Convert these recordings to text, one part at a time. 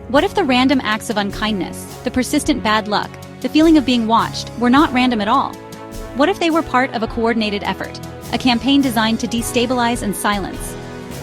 What if the random acts of unkindness, the persistent bad luck, the feeling of being watched, were not random at all? What if they were part of a coordinated effort, a campaign designed to destabilize and silence?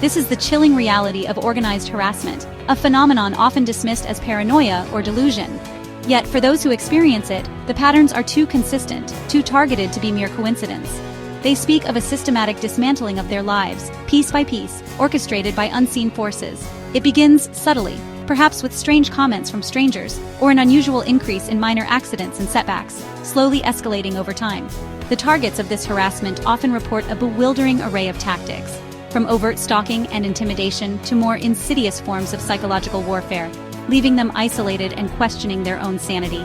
This is the chilling reality of organized harassment, a phenomenon often dismissed as paranoia or delusion. Yet, for those who experience it, the patterns are too consistent, too targeted to be mere coincidence. They speak of a systematic dismantling of their lives, piece by piece, orchestrated by unseen forces. It begins subtly, perhaps with strange comments from strangers, or an unusual increase in minor accidents and setbacks, slowly escalating over time. The targets of this harassment often report a bewildering array of tactics, from overt stalking and intimidation to more insidious forms of psychological warfare, leaving them isolated and questioning their own sanity.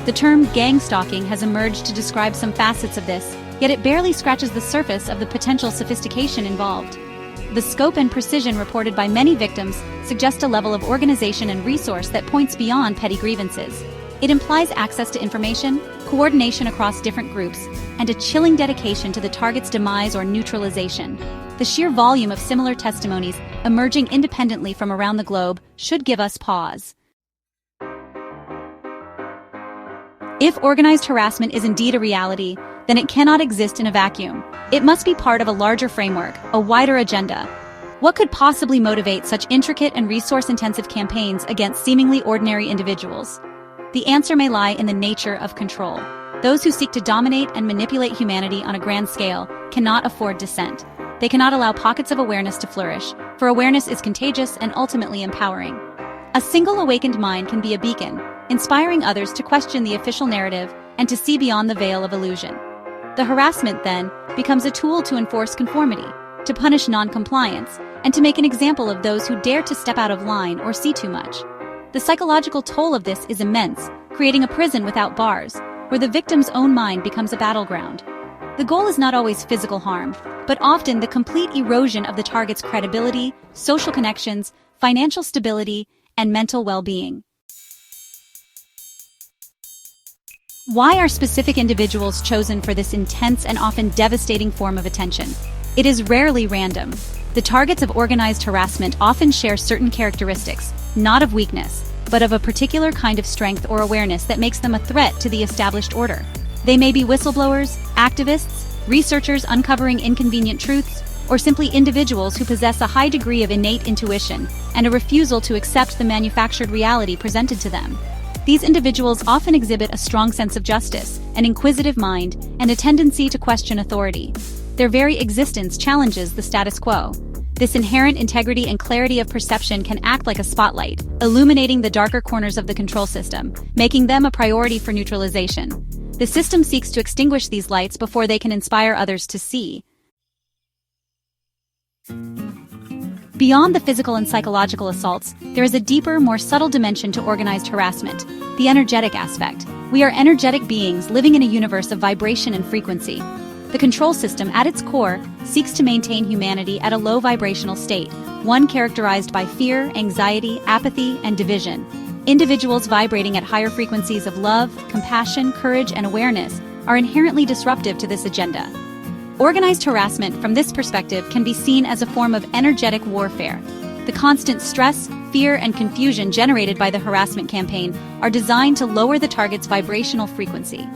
The term gang stalking has emerged to describe some facets of this, yet it barely scratches the surface of the potential sophistication involved. The scope and precision reported by many victims suggest a level of organization and resource that points beyond petty grievances. It implies access to information, coordination across different groups, and a chilling dedication to the target's demise or neutralization. The sheer volume of similar testimonies emerging independently from around the globe should give us pause. If organized harassment is indeed a reality, then it cannot exist in a vacuum. It must be part of a larger framework, a wider agenda. What could possibly motivate such intricate and resource-intensive campaigns against seemingly ordinary individuals? The answer may lie in the nature of control. Those who seek to dominate and manipulate humanity on a grand scale cannot afford dissent. They cannot allow pockets of awareness to flourish, for awareness is contagious and ultimately empowering. A single awakened mind can be a beacon, inspiring others to question the official narrative and to see beyond the veil of illusion. The harassment, then, becomes a tool to enforce conformity, to punish non-compliance, and to make an example of those who dare to step out of line or see too much. The psychological toll of this is immense, creating a prison without bars, where the victim's own mind becomes a battleground. The goal is not always physical harm, but often the complete erosion of the target's credibility, social connections, financial stability, and mental well-being. Why are specific individuals chosen for this intense and often devastating form of attention? It is rarely random. The targets of organized harassment often share certain characteristics, not of weakness, but of a particular kind of strength or awareness that makes them a threat to the established order. They may be whistleblowers, activists, researchers uncovering inconvenient truths, or simply individuals who possess a high degree of innate intuition and a refusal to accept the manufactured reality presented to them. These individuals often exhibit a strong sense of justice, an inquisitive mind, and a tendency to question authority. Their very existence challenges the status quo. This inherent integrity and clarity of perception can act like a spotlight, illuminating the darker corners of the control system, making them a priority for neutralization. The system seeks to extinguish these lights before they can inspire others to see. Beyond the physical and psychological assaults, there is a deeper, more subtle dimension to organized harassment, the energetic aspect. We are energetic beings living in a universe of vibration and frequency. The control system, at its core, seeks to maintain humanity at a low vibrational state, one characterized by fear, anxiety, apathy, and division. Individuals vibrating at higher frequencies of love, compassion, courage, and awareness are inherently disruptive to this agenda. Organized harassment, from this perspective, can be seen as a form of energetic warfare. The constant stress, fear, and confusion generated by the harassment campaign are designed to lower the target's vibrational frequency.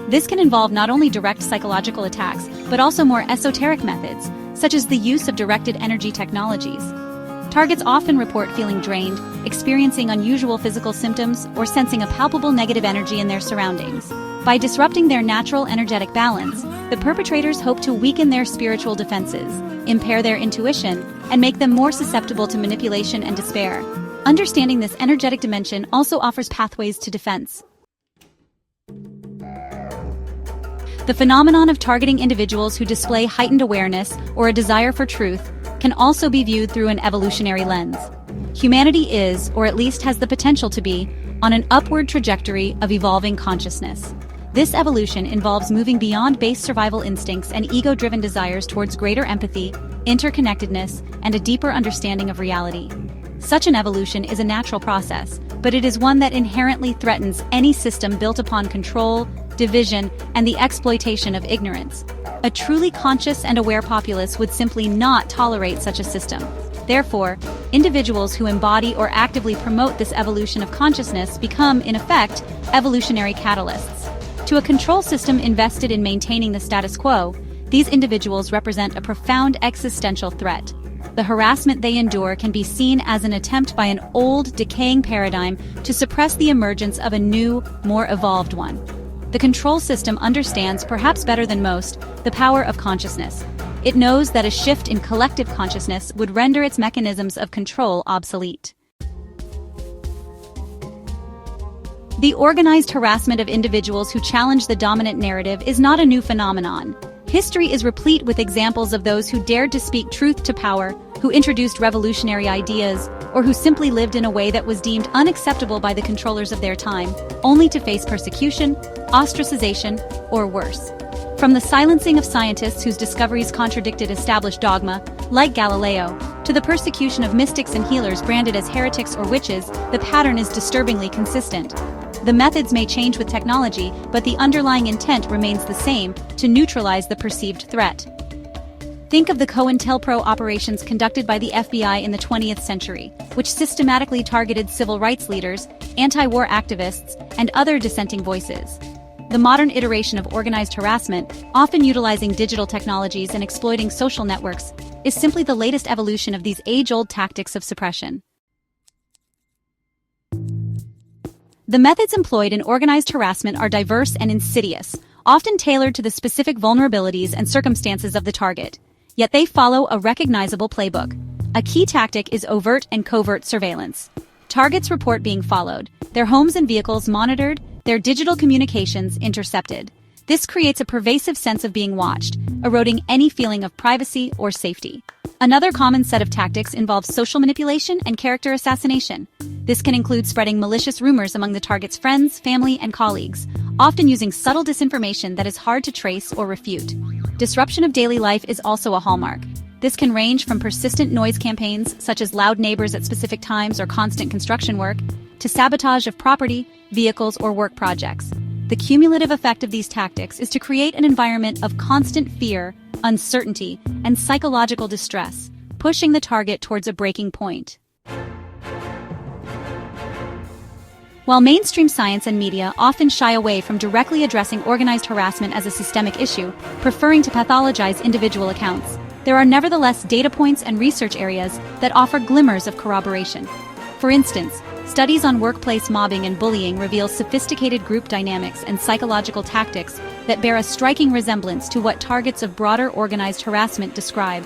This can involve not only direct psychological attacks, but also more esoteric methods, such as the use of directed energy technologies. Targets often report feeling drained, experiencing unusual physical symptoms, or sensing a palpable negative energy in their surroundings. By disrupting their natural energetic balance, the perpetrators hope to weaken their spiritual defenses, impair their intuition, and make them more susceptible to manipulation and despair. Understanding this energetic dimension also offers pathways to defense. The phenomenon of targeting individuals who display heightened awareness or a desire for truth can also be viewed through an evolutionary lens. Humanity is, or at least has the potential to be, on an upward trajectory of evolving consciousness. This evolution involves moving beyond base survival instincts and ego-driven desires towards greater empathy, interconnectedness, and a deeper understanding of reality. Such an evolution is a natural process, but it is one that inherently threatens any system built upon control, division, and the exploitation of ignorance. A truly conscious and aware populace would simply not tolerate such a system. Therefore, individuals who embody or actively promote this evolution of consciousness become, in effect, evolutionary catalysts. To a control system invested in maintaining the status quo, these individuals represent a profound existential threat. The harassment they endure can be seen as an attempt by an old, decaying paradigm to suppress the emergence of a new, more evolved one. The control system understands, perhaps better than most, the power of consciousness. It knows that a shift in collective consciousness would render its mechanisms of control obsolete. The organized harassment of individuals who challenge the dominant narrative is not a new phenomenon. History is replete with examples of those who dared to speak truth to power, who introduced revolutionary ideas, or who simply lived in a way that was deemed unacceptable by the controllers of their time, only to face persecution, ostracization, or worse. From the silencing of scientists whose discoveries contradicted established dogma, like Galileo, to the persecution of mystics and healers branded as heretics or witches, the pattern is disturbingly consistent. The methods may change with technology, but the underlying intent remains the same: to neutralize the perceived threat. Think of the COINTELPRO operations conducted by the FBI in the 20th century, which systematically targeted civil rights leaders, anti-war activists, and other dissenting voices. The modern iteration of organized harassment, often utilizing digital technologies and exploiting social networks, is simply the latest evolution of these age-old tactics of suppression. The methods employed in organized harassment are diverse and insidious, often tailored to the specific vulnerabilities and circumstances of the target. Yet they follow a recognizable playbook. A key tactic is overt and covert surveillance. Targets report being followed, their homes and vehicles monitored, their digital communications intercepted. This creates a pervasive sense of being watched, eroding any feeling of privacy or safety. Another common set of tactics involves social manipulation and character assassination. This can include spreading malicious rumors among the target's friends, family, and colleagues, often using subtle disinformation that is hard to trace or refute. Disruption of daily life is also a hallmark. This can range from persistent noise campaigns, such as loud neighbors at specific times or constant construction work, to sabotage of property, vehicles, or work projects. The cumulative effect of these tactics is to create an environment of constant fear, uncertainty, and psychological distress, pushing the target towards a breaking point. While mainstream science and media often shy away from directly addressing organized harassment as a systemic issue, preferring to pathologize individual accounts, there are nevertheless data points and research areas that offer glimmers of corroboration. For instance, studies on workplace mobbing and bullying reveal sophisticated group dynamics and psychological tactics that bear a striking resemblance to what targets of broader organized harassment describe.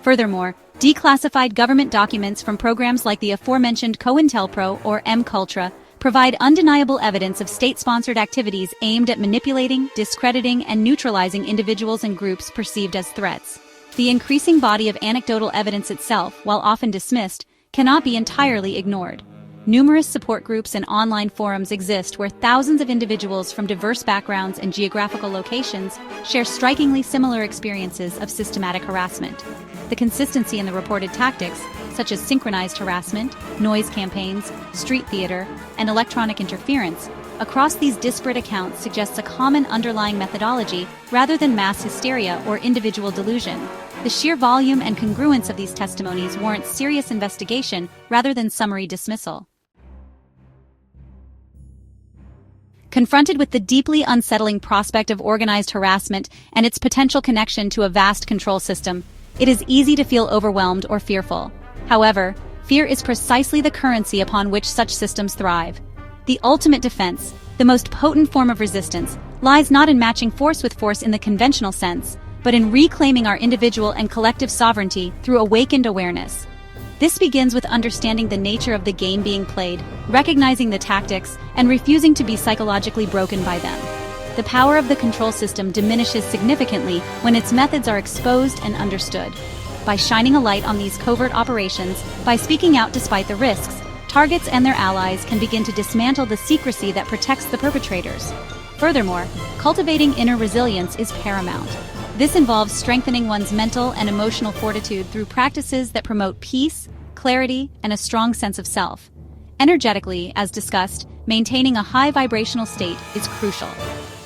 Furthermore, declassified government documents from programs like the aforementioned COINTELPRO or MKUltra provide undeniable evidence of state-sponsored activities aimed at manipulating, discrediting, and neutralizing individuals and groups perceived as threats. The increasing body of anecdotal evidence itself, while often dismissed, cannot be entirely ignored. Numerous support groups and online forums exist where thousands of individuals from diverse backgrounds and geographical locations share strikingly similar experiences of systematic harassment. The consistency in the reported tactics, such as synchronized harassment, noise campaigns, street theater, and electronic interference, across these disparate accounts suggests a common underlying methodology rather than mass hysteria or individual delusion. The sheer volume and congruence of these testimonies warrant serious investigation rather than summary dismissal. Confronted with the deeply unsettling prospect of organized harassment and its potential connection to a vast control system, it is easy to feel overwhelmed or fearful. However, fear is precisely the currency upon which such systems thrive. The ultimate defense, the most potent form of resistance, lies not in matching force with force in the conventional sense, but in reclaiming our individual and collective sovereignty through awakened awareness. This begins with understanding the nature of the game being played, recognizing the tactics, and refusing to be psychologically broken by them. The power of the control system diminishes significantly when its methods are exposed and understood. By shining a light on these covert operations, by speaking out despite the risks, targets and their allies can begin to dismantle the secrecy that protects the perpetrators. Furthermore, cultivating inner resilience is paramount. This involves strengthening one's mental and emotional fortitude through practices that promote peace, clarity, and a strong sense of self. Energetically, as discussed, maintaining a high vibrational state is crucial.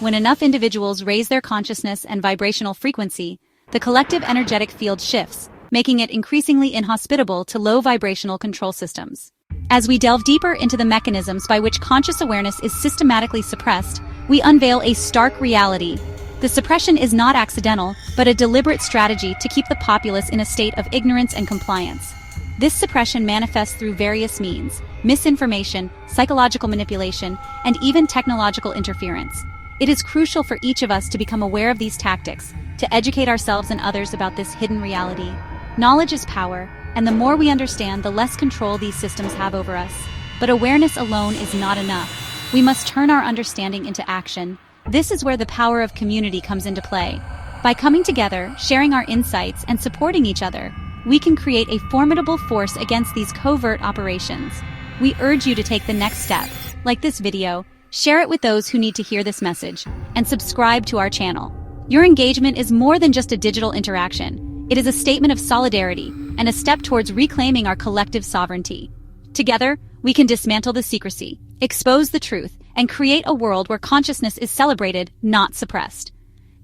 When enough individuals raise their consciousness and vibrational frequency, the collective energetic field shifts, making it increasingly inhospitable to low-vibrational control systems. As we delve deeper into the mechanisms by which conscious awareness is systematically suppressed, we unveil a stark reality. The suppression is not accidental, but a deliberate strategy to keep the populace in a state of ignorance and compliance. This suppression manifests through various means: misinformation, psychological manipulation, and even technological interference. It is crucial for each of us to become aware of these tactics, to educate ourselves and others about this hidden reality. Knowledge is power, and the more we understand, the less control these systems have over us. But awareness alone is not enough. We must turn our understanding into action. This is where the power of community comes into play. By coming together, sharing our insights, and supporting each other, we can create a formidable force against these covert operations. We urge you to take the next step. Like this video, share it with those who need to hear this message, and subscribe to our channel. Your engagement is more than just a digital interaction. It is a statement of solidarity and a step towards reclaiming our collective sovereignty. Together, we can dismantle the secrecy, expose the truth, and create a world where consciousness is celebrated, not suppressed.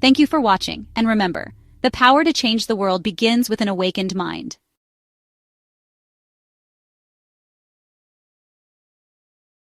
Thank you for watching, and remember, the power to change the world begins with an awakened mind.